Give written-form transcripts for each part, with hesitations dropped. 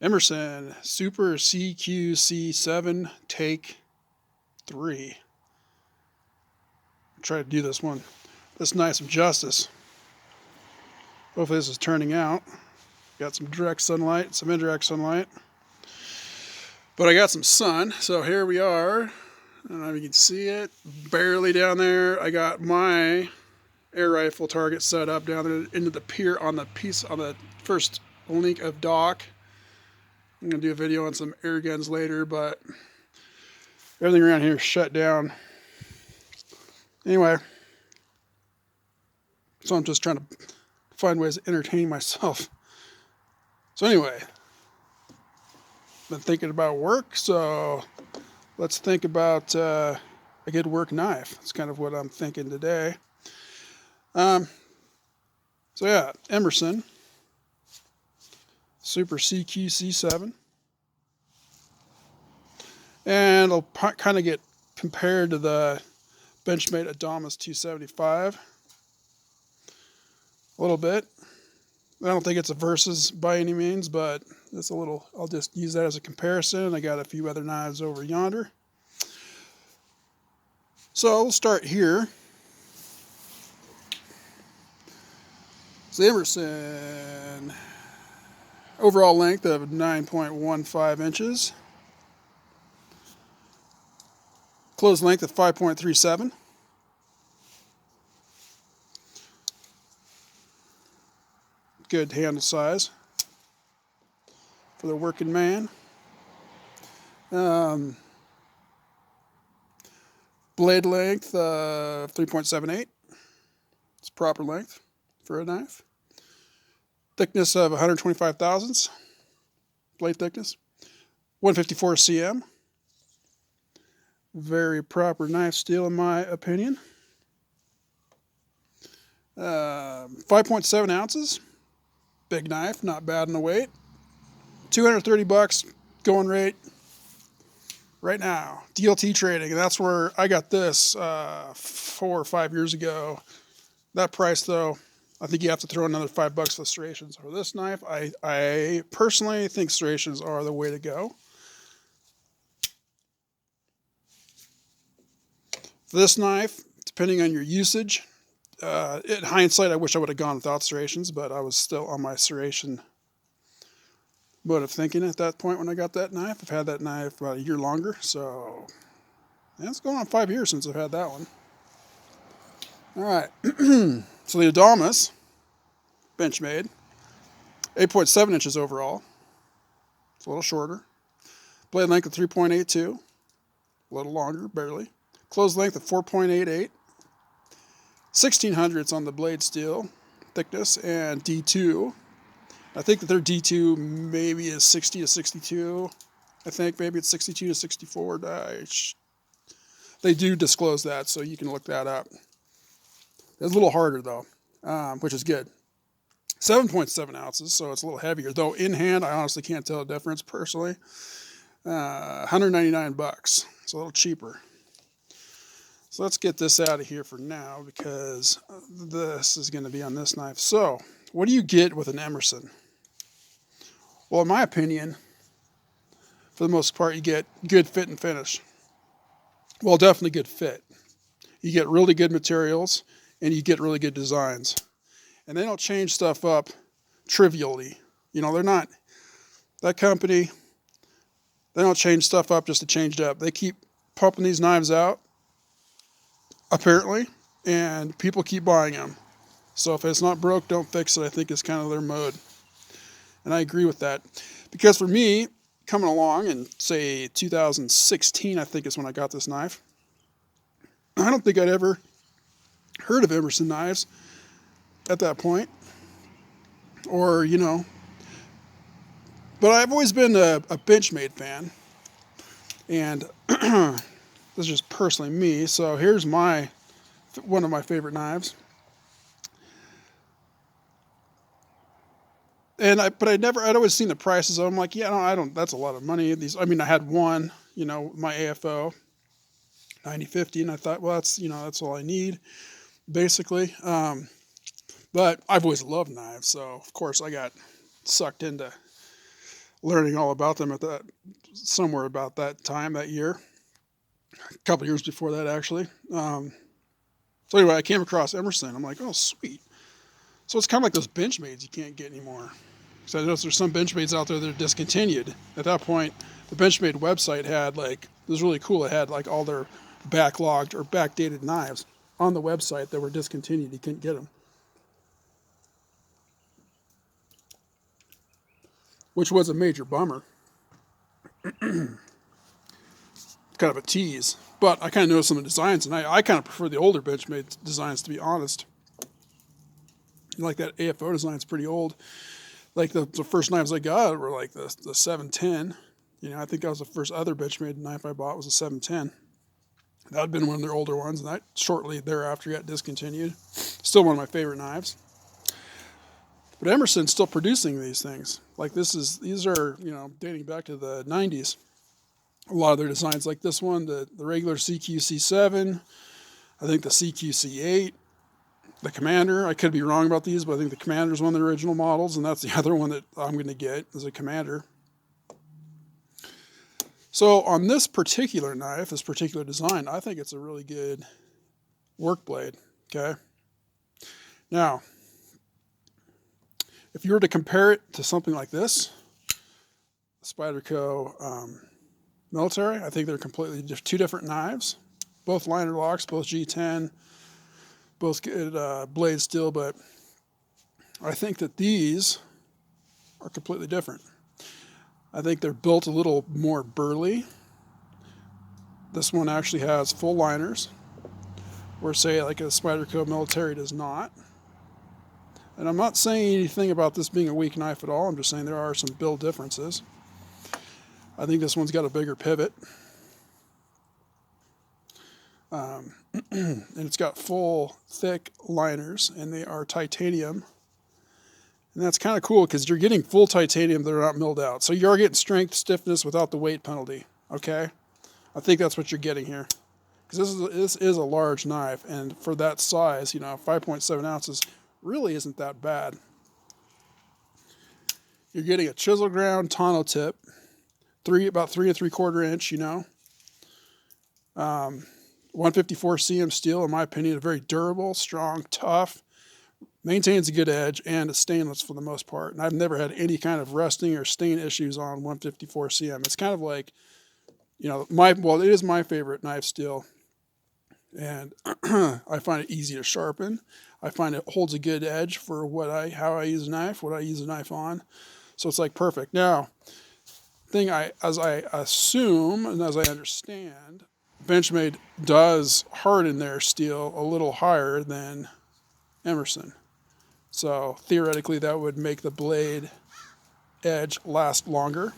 Emerson Super CQC7 Take 3. Try to do this one. This nice some justice. Hopefully this is turning out. Got some direct sunlight, some indirect sunlight. But I got some sun, so here we are. I don't know if you can see it. Barely down there. I got my air rifle target set up down there into the pier on the first link of dock. I'm going to do a video on some air guns later, but everything around here is shut down. Anyway, so I'm just trying to find ways to entertain myself. So anyway, been thinking about work, so let's think about a good work knife. That's kind of what I'm thinking today. So yeah, Emerson Super CQC7. And it'll kind of get compared to the Benchmade Adamas 275 a little bit. I don't think it's a versus by any means, but it's a little, I'll just use that as a comparison. I got a few other knives over yonder. So we'll start here. So the Emerson, overall length of 9.15 inches. Closed length of 5.37. Good handle size for the working man. Blade length 3.78. It's proper length for a knife. Thickness of 125 thousandths. Blade thickness. 154 cm. Very proper knife steel in my opinion. 5.7 ounces. Big knife, not bad in the weight. $230 going rate right now. DLT trading, and that's where I got this 4 or 5 years ago. That price though, I think you have to throw another $5 for serrations. For this knife, I personally think serrations are the way to go. For this knife, depending on your usage, in hindsight, I wish I would have gone without serrations, but I was still on my serration mode of thinking at that point when I got that knife. I've had that knife about a year longer, so yeah, it's going on 5 years since I've had that one. All right, so the Adamas, Benchmade, 8.7 inches overall. It's a little shorter. Blade length of 3.82, a little longer, barely. Closed length of 4.88. 1600s on the blade steel thickness, and D2. I think that their D2 maybe is 60 to 62. I think maybe it's 62 to 64. They do disclose that, so you can look that up. It's a little harder though, which is good. 7.7 ounces, so it's a little heavier. Though in hand, I honestly can't tell the difference personally. $199. It's a little cheaper. So let's get this out of here for now because this is going to be on this knife. So what do you get with an Emerson? Well, in my opinion, for the most part, you get good fit and finish. Well, definitely good fit. You get really good materials and you get really good designs. And they don't change stuff up trivially. You know, they're not, that company, they don't change stuff up just to change it up. They keep pumping these knives out, apparently, and people keep buying them. So if it's not broke, don't fix it, I think is kind of their mode. And I agree with that. Because for me, coming along in, say, 2016, I think is when I got this knife, I don't think I'd ever heard of Emerson knives at that point. Or, you know, but I've always been a Benchmade fan. And this is just personally me. So here's one of my favorite knives. And I'd always seen the prices. I'm like, yeah, I don't, that's a lot of money. I had one, you know, my AFO 9050, and I thought, well, that's all I need, basically. But I've always loved knives, so of course I got sucked into learning all about them at that somewhere about that time that year, a couple years before that actually. So anyway, I came across Emerson. I'm like, oh sweet. So it's kind of like those Benchmades you can't get anymore. So I noticed there's some Benchmades out there that are discontinued. At that point, the Benchmade website had like, it was really cool. It had like all their backlogged or backdated knives on the website that were discontinued. You couldn't get them, which was a major bummer. Kind of a tease. But I kind of noticed some of the designs, and I kind of prefer the older Benchmade designs, to be honest. Like that AFO design is pretty old. Like the first knives I got were like the 710. I think that was the first other Benchmade knife I bought was a 710. That had been one of their older ones, and that shortly thereafter got discontinued. Still one of my favorite knives. But Emerson's still producing these things. Like these are dating back to the 90s. A lot of their designs, like this one, the regular CQC7, I think the CQC8, the Commander. I could be wrong about these, but I think the Commander is one of the original models, and that's the other one that I'm going to get is a Commander. So on this particular knife, this particular design, I think it's a really good work blade. Okay. Now, if you were to compare it to something like this, Spyderco Military, I think they're completely two different knives. Both liner locks, both G10, both good blade steel, but I think that these are completely different. I think they're built a little more burly. This one actually has full liners, where say like a Spyderco Military does not. And I'm not saying anything about this being a weak knife at all. I'm just saying there are some build differences. I think this one's got a bigger pivot. And it's got full, thick liners, and they are titanium. And that's kind of cool because you're getting full titanium that are not milled out. So you're getting strength, stiffness without the weight penalty. Okay? I think that's what you're getting here. Because this is a large knife, and for that size, 5.7 ounces really isn't that bad. You're getting a chisel ground tonneau tip, about 3 3/4 inch, 154 cm steel, in my opinion, very durable, strong, tough, maintains a good edge, and it's stainless for the most part. And I've never had any kind of rusting or stain issues on 154 cm. It's kind of like, it is my favorite knife steel, and I find it easy to sharpen. I find it holds a good edge for how I use a knife, what I use a knife on. So it's like perfect. Now, as I assume and as I understand, Benchmade does harden their steel a little higher than Emerson. So theoretically, that would make the blade edge last longer.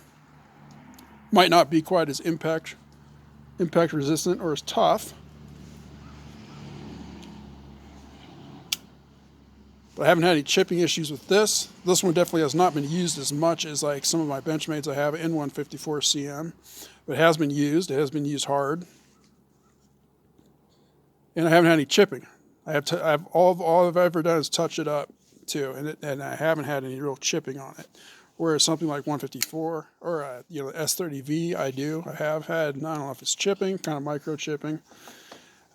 Might not be quite as impact resistant or as tough. But I haven't had any chipping issues with this. This one definitely has not been used as much as like some of my Benchmades I have in 154 cm. But it has been used. It has been used hard. And I haven't had any chipping. All I've ever done is touch it up too, and I haven't had any real chipping on it. Whereas something like 154 or S30V, I have had. I don't know if it's chipping, kind of micro chipping.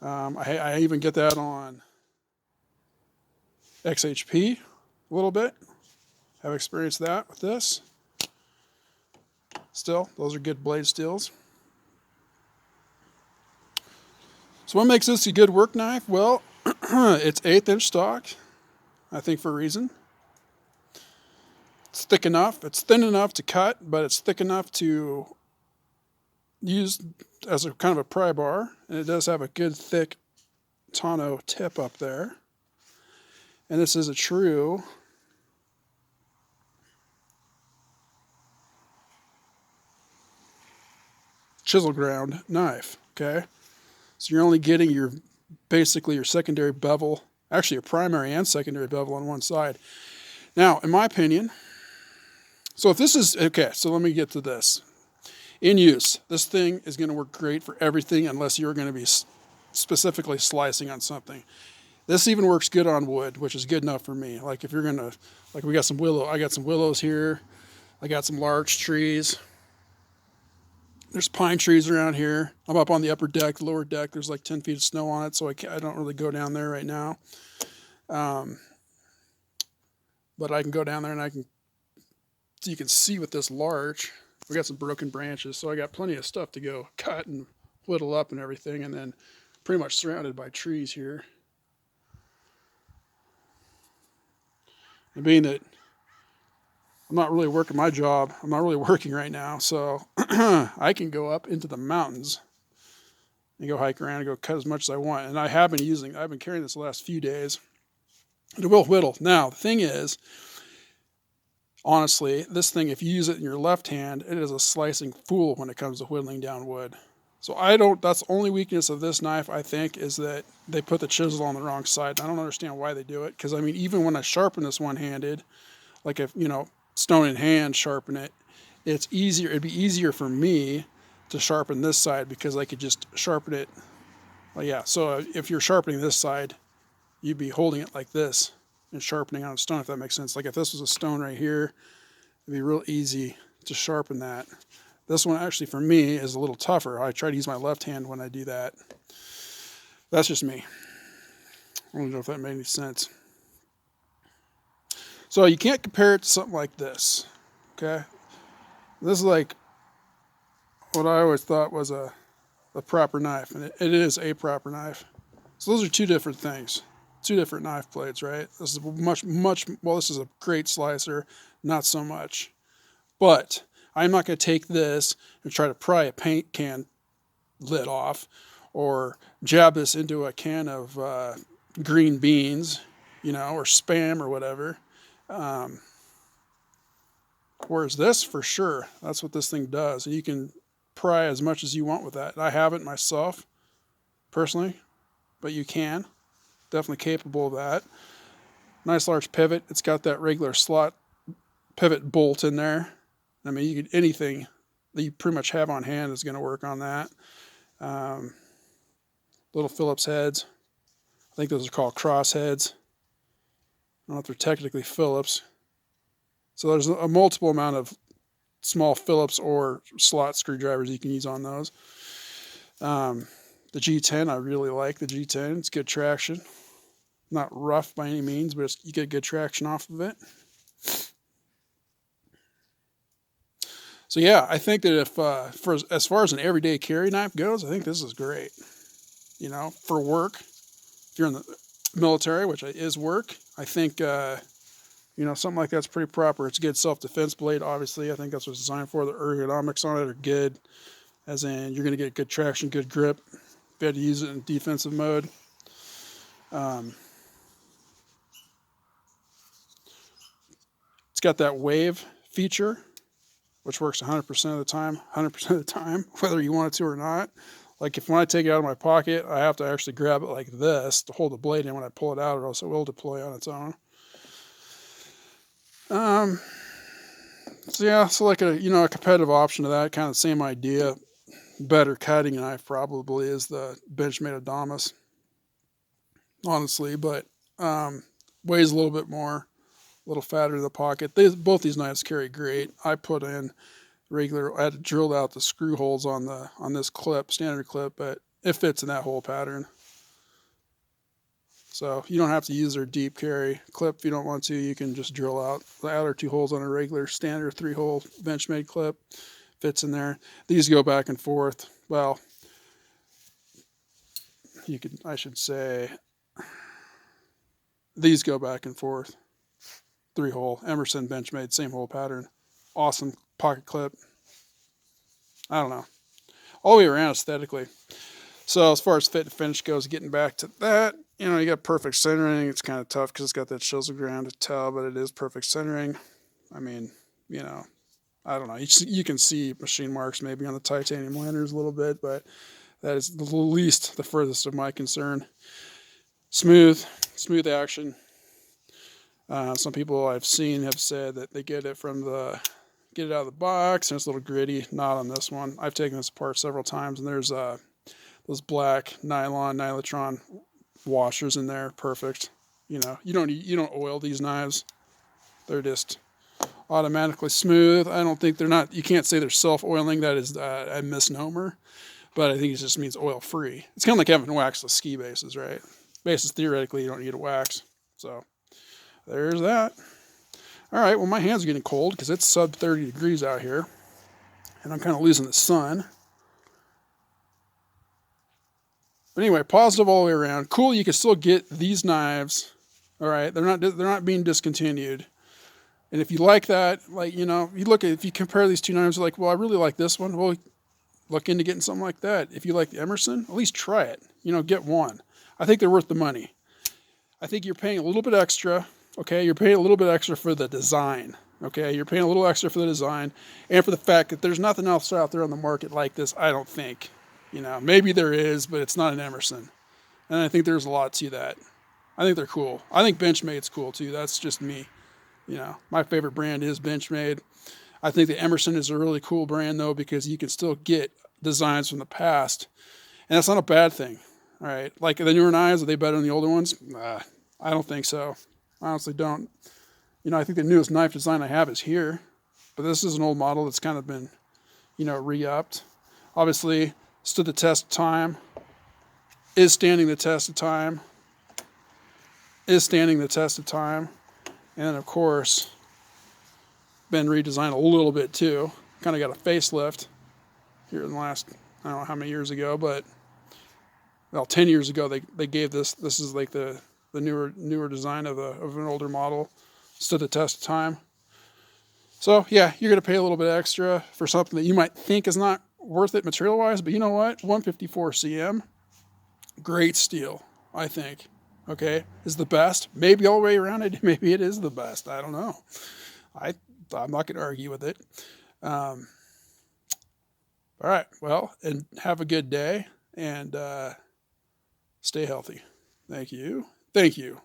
I even get that on XHP a little bit. Have experienced that with this. Still, those are good blade steels. So what makes this a good work knife? Well, it's 1/8 inch stock, I think for a reason. It's thick enough. It's thin enough to cut, but it's thick enough to use as a kind of a pry bar. And it does have a good thick tonneau tip up there. And this is a true chisel ground knife, okay? So you're only getting basically your secondary bevel, actually your primary and secondary bevel on one side. Now, in my opinion, so let me get to this. In use, this thing is going to work great for everything unless you're going to be specifically slicing on something. This even works good on wood, which is good enough for me. Like if you're going to, like we got some willow, I got some willows here. I got some large trees. There's pine trees around here. I'm up on the upper deck, the lower deck. There's like 10 feet of snow on it, so I don't really go down there right now. But I can go down there and so you can see with this larch, we got some broken branches, so I got plenty of stuff to go cut and whittle up and everything, and then pretty much surrounded by trees here. And being that I'm not really working my job, I'm not really working right now, so I can go up into the mountains and go hike around and go cut as much as I want. And I've been carrying this the last few days. It will whittle. Now, the thing is, honestly, this thing, if you use it in your left hand, it is a slicing fool when it comes to whittling down wood. So that's the only weakness of this knife, I think, is that they put the chisel on the wrong side. I don't understand why they do it, because, I mean, even when I sharpen this one-handed, like if, stone in hand sharpen it, it'd be easier for me to sharpen this side because I could just sharpen it. Well, yeah, so if you're sharpening this side, you'd be holding it like this and sharpening on a stone, if that makes sense. Like if this was a stone right here, it'd be real easy to sharpen that. This one actually for me is a little tougher. I try to use my left hand when I do that. That's just me. I don't know if that made any sense. So you can't compare it to something like this, okay? This is like what I always thought was a proper knife, and it is a proper knife. So those are two different things, two different knife blades, right? This is this is a great slicer, not so much. But I'm not going to take this and try to pry a paint can lid off or jab this into a can of green beans, or Spam or whatever. Whereas this, for sure, that's what this thing does. And you can pry as much as you want with that. I haven't myself, personally, but you can. Definitely capable of that. Nice large pivot. It's got that regular slot pivot bolt in there. I mean, anything that you pretty much have on hand is going to work on that. Little Phillips heads. I think those are called cross heads. I don't know if they're technically Phillips. So there's a multiple amount of small Phillips or slot screwdrivers you can use on those. The G10, I really like the G10. It's good traction. Not rough by any means, but you get good traction off of it. So yeah, I think that as far as an everyday carry knife goes, I think this is great. For work, if you're in the military, which is work, I think something like that's pretty proper. It's a good self-defense blade, obviously. I think that's what it's designed for. The ergonomics on it are good, as in you're going to get good traction, good grip. If you had to use it in defensive mode. It's got that wave feature, which works 100% of the time, 100% of the time, whether you want it to or not. Like when I take it out of my pocket, I have to actually grab it like this to hold the blade in when I pull it out, or else it will deploy on its own. So like a competitive option to that, kind of same idea, better cutting knife probably is the Benchmade Adamas, honestly, but weighs a little bit more, a little fatter in the pocket. Both these knives carry great. I put in I had to drill out the screw holes on this clip, standard clip, but it fits in that whole pattern. So you don't have to use their deep carry clip if you don't want to. You can just drill out the outer two holes on a regular standard 3-hole Benchmade clip. Fits in there. These go back and forth. Well, I should say, these go back and forth. 3-hole Emerson Benchmade, same hole pattern. Awesome pocket clip. I don't know. All the way around aesthetically. So as far as fit and finish goes, getting back to that, you got perfect centering. It's kind of tough because it's got that chisel ground to tell, but it is perfect centering. I mean, I don't know. You can see machine marks maybe on the titanium liners a little bit, but that is the furthest of my concern. Smooth action. Some people I've seen have said that they get it out of the box and it's a little gritty. Not on this one. I've taken this apart several times, and there's those black nylon washers in there. Perfect. You don't oil these knives. They're just automatically smooth. I don't think they're not, you can't say they're self-oiling. That is a misnomer, but I think it just means oil-free. It's kind of like having waxless ski bases, right? Bases, theoretically, you don't need a wax. So there's that. All right, well, my hands are getting cold because it's sub 30 degrees out here, and I'm kind of losing the sun. But anyway, positive all the way around. Cool, you can still get these knives. All right, they're not being discontinued. And if you like that, like, you know, if you compare these two knives, you're like, well, I really like this one. Well, look into getting something like that. If you like the Emerson, at least try it. You know, get one. I think they're worth the money. I think you're paying a little bit extra. Okay, you're paying a little bit extra for the design. Okay, you're paying a little extra for the design and for the fact that there's nothing else out there on the market like this, I don't think. You know, maybe there is, but it's not an Emerson. And I think there's a lot to that. I think they're cool. I think Benchmade's cool too. That's just me. You know, my favorite brand is Benchmade. I think the Emerson is a really cool brand though, because you can still get designs from the past. And that's not a bad thing. All right. Like the newer knives, are they better than the older ones? I don't think so. I honestly don't. You know, I think the newest knife design I have is here. But this is an old model that's kind of been, you know, re-upped. Obviously, stood the test of time. Is standing the test of time. Is standing the test of time. And of course, been redesigned a little bit too. Kind of got a facelift here in the last, I don't know how many years ago, but well, 10 years ago they gave this is like the newer design of an older model. Stood the test of time. So yeah, you're gonna pay a little bit extra for something that you might think is not worth it material wise, but you know what? 154 CM, great steel, I think. Okay, is the best. Maybe all the way around it, maybe it is the best. I don't know. I'm not going to argue with it. All right, well, and have a good day, and stay healthy. Thank you. Thank you.